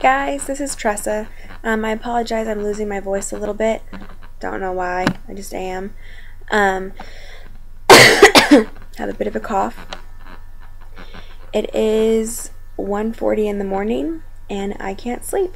Guys, this is Tressa. I apologize, I'm losing my voice a little bit. Don't know why, I just am. Have a bit of a cough. It is 1:40 in the morning and I can't sleep.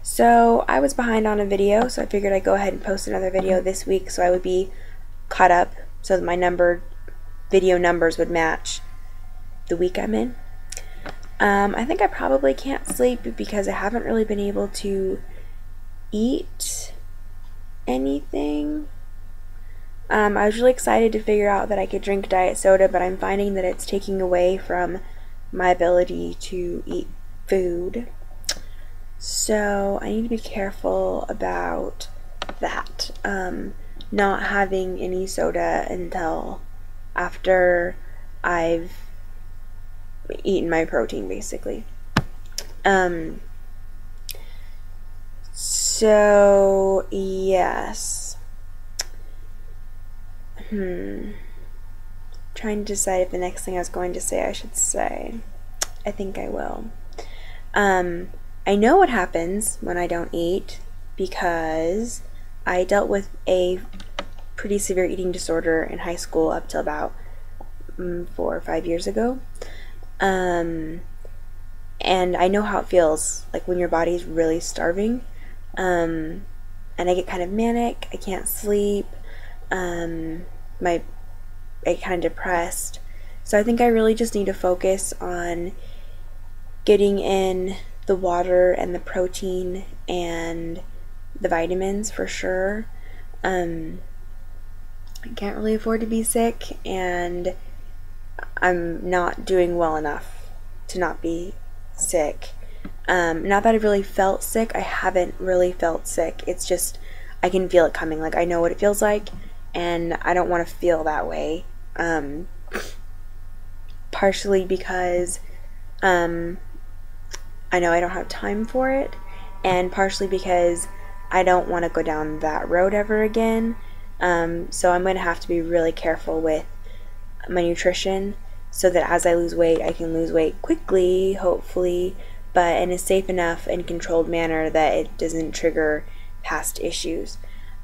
So I was behind on a video, so I figured I'd go ahead and post another video this week so I would be caught up so that my video numbers would match the week I'm in. I think I probably can't sleep because I haven't really been able to eat anything. I was really excited to figure out that I could drink diet soda, but I'm finding that it's taking away from my ability to eat food. So I need to be careful about that. Not having any soda until after I've eaten my protein, basically. So yes. Trying to decide if the next thing I was going to say I should say. I think I will. I know what happens when I don't eat because I dealt with a pretty severe eating disorder in high school up till about 4 or 5 years ago. And I know how it feels, like when your body's really starving. And I get kind of manic, I can't sleep, I get kind of depressed. So I think I really just need to focus on getting in the water and the protein and the vitamins for sure. I can't really afford to be sick, and I'm not doing well enough to not be sick. Not that I really felt sick, I haven't really felt sick. It's just I can feel it coming. Like I know what it feels like, and I don't want to feel that way. Partially because I know I don't have time for it, and partially because I don't want to go down that road ever again. So I'm going to have to be really careful with my nutrition so that as I lose weight, I can lose weight quickly, hopefully, but in a safe enough and controlled manner that it doesn't trigger past issues.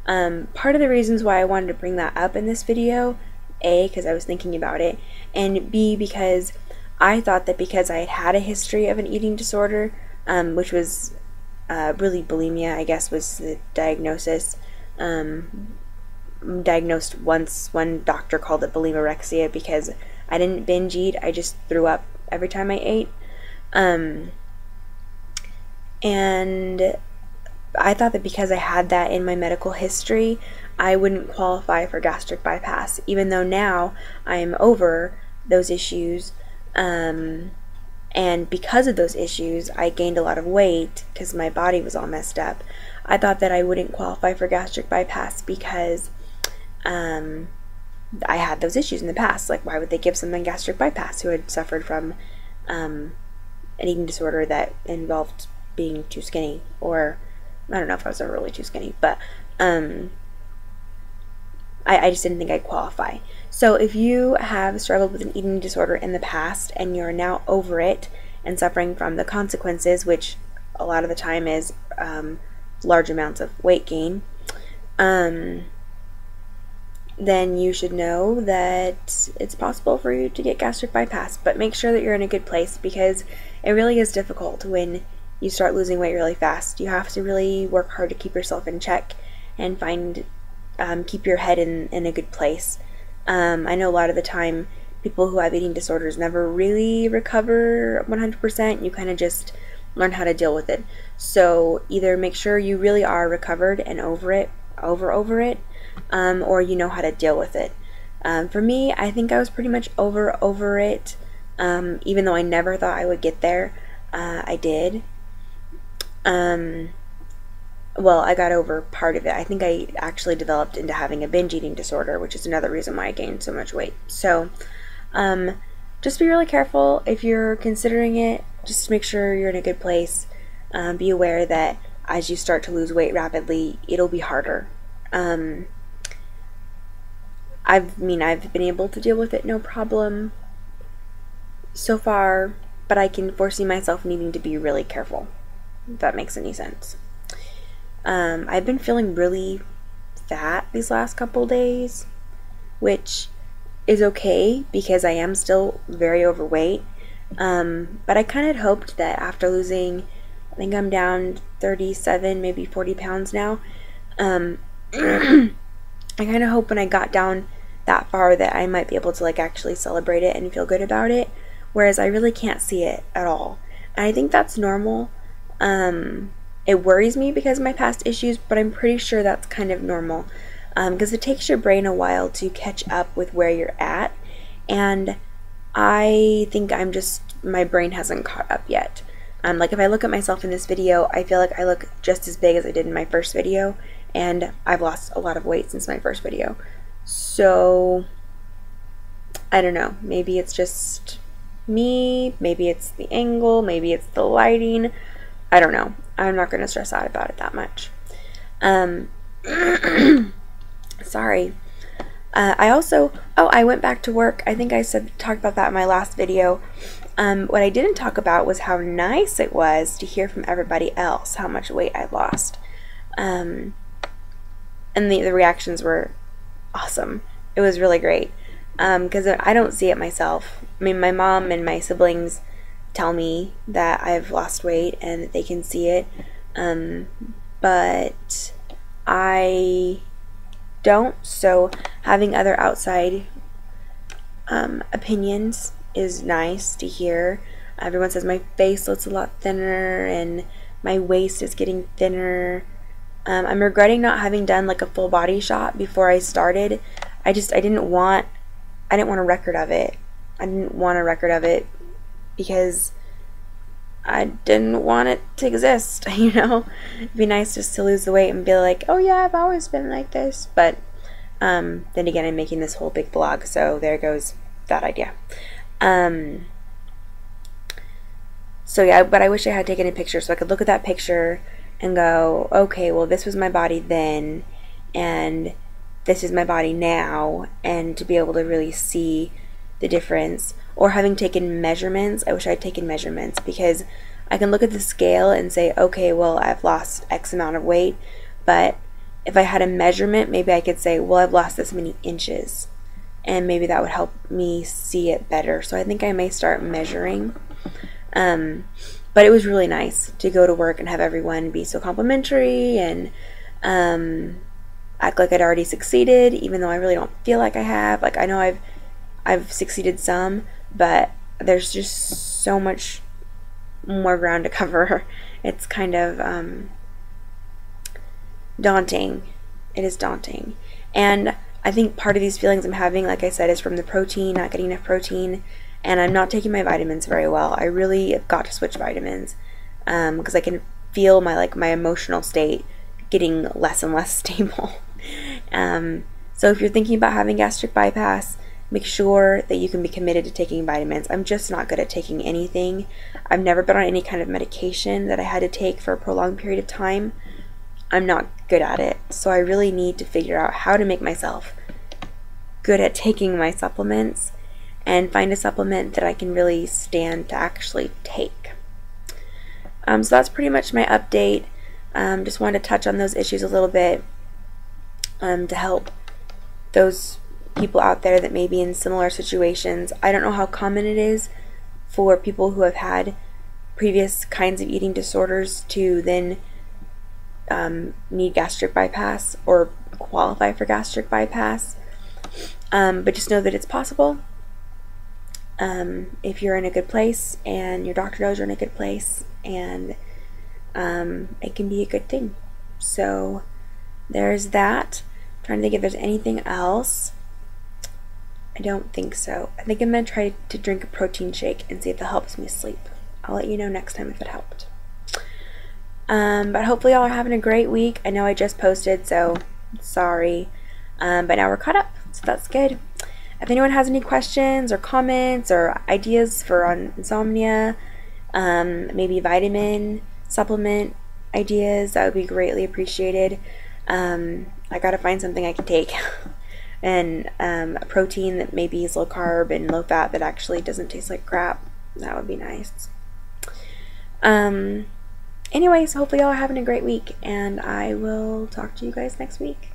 Part of the reasons why I wanted to bring that up in this video, A, because I was thinking about it, and B, because I thought that because I had a history of an eating disorder, which was really bulimia, I guess was the diagnosis. Diagnosed once, one doctor called it bulimorexia because I didn't binge eat, I just threw up every time I ate. And I thought that because I had that in my medical history, I wouldn't qualify for gastric bypass, even though now I am over those issues. And because of those issues, I gained a lot of weight because my body was all messed up. I thought that I wouldn't qualify for gastric bypass because I had those issues in the past. Like, why would they give someone gastric bypass who had suffered from an eating disorder that involved being too skinny? Or I don't know if I was ever really too skinny, but I just didn't think I'd qualify. So if you have struggled with an eating disorder in the past and you're now over it and suffering from the consequences, which a lot of the time is large amounts of weight gain, then you should know that it's possible for you to get gastric bypass. But make sure that you're in a good place, because it really is difficult when you start losing weight really fast. You have to really work hard to keep yourself in check and keep your head in a good place. I know a lot of the time people who have eating disorders never really recover 100%. You kind of just learn how to deal with it. So either make sure you really are recovered and over it, or you know how to deal with it. For me, I think I was pretty much over it, even though I never thought I would get there. I did. Well, I got over part of it. I think I actually developed into having a binge eating disorder, which is another reason why I gained so much weight. So, just be really careful if you're considering it. Just make sure you're in a good place. Be aware that as you start to lose weight rapidly, it'll be harder. I've been able to deal with it no problem so far, but I can foresee myself needing to be really careful. if that makes any sense. I've been feeling really fat these last couple days, which is okay because I am still very overweight. But I kind of hoped that after losing, I think I'm down 37, maybe 40 pounds now. I kind of hope when I got down that far that I might be able to like actually celebrate it and feel good about it, whereas I really can't see it at all. And I think that's normal. It worries me because of my past issues, but I'm pretty sure that's kind of normal, because it takes your brain a while to catch up with where you're at, and I think my brain hasn't caught up yet. Like if I look at myself in this video, I feel like I look just as big as I did in my first video, and I've lost a lot of weight since my first video. So I don't know, maybe it's just me, maybe it's the angle, maybe it's the lighting, I don't know. I'm not going to stress out about it that much. Sorry. I went back to work. I think I talked about that in my last video. What I didn't talk about was how nice it was to hear from everybody else how much weight I lost. And the reactions were awesome. It was really great. Because I don't see it myself. I mean, my mom and my siblings tell me that I've lost weight and that they can see it. But I don't, so having other outside opinions is nice to hear. Everyone says my face looks a lot thinner and my waist is getting thinner. I'm regretting not having done like a full body shot before I started. I didn't want a record of it. I didn't want a record of it because I didn't want it to exist, you know? It'd be nice just to lose the weight and be like, oh yeah, I've always been like this. But then again, I'm making this whole big blog, so there goes that idea. So yeah, but I wish I had taken a picture so I could look at that picture and go, okay, well this was my body then, and this is my body now, and to be able to really see the difference. Or having taken measurements, I wish I had taken measurements, because I can look at the scale and say, okay, well I've lost X amount of weight, but if I had a measurement, maybe I could say, well I've lost this many inches, and maybe that would help me see it better. So I think I may start measuring. But it was really nice to go to work and have everyone be so complimentary and act like I'd already succeeded, even though I really don't feel like I have. Like, I know I've succeeded some, but there's just so much more ground to cover. It's kind of daunting. It is daunting. And I think part of these feelings I'm having, like I said, is from the protein, not getting enough protein, and I'm not taking my vitamins very well. I really have got to switch vitamins, because I can feel my emotional state getting less and less stable. So if you're thinking about having gastric bypass, make sure that you can be committed to taking vitamins. I'm just not good at taking anything. I've never been on any kind of medication that I had to take for a prolonged period of time. I'm not good at it. So I really need to figure out how to make myself good at taking my supplements and find a supplement that I can really stand to actually take. So that's pretty much my update. Just wanted to touch on those issues a little bit to help those people out there that may be in similar situations. I don't know how common it is for people who have had previous kinds of eating disorders to then need gastric bypass or qualify for gastric bypass, but just know that it's possible. If you're in a good place and your doctor knows you're in a good place, and it can be a good thing. So there's that. I'm trying to think if there's anything else. I don't think so. I think I'm going to try to drink a protein shake and see if that helps me sleep. I'll let you know next time if it helped. But hopefully y'all are having a great week. I know I just posted, so sorry. But now we're caught up, so that's good. If anyone has any questions or comments or ideas for insomnia, maybe vitamin supplement ideas, that would be greatly appreciated. I gotta find something I can take. And a protein that maybe is low carb and low fat that actually doesn't taste like crap. That would be nice. anyways, hopefully y'all are having a great week, and I will talk to you guys next week.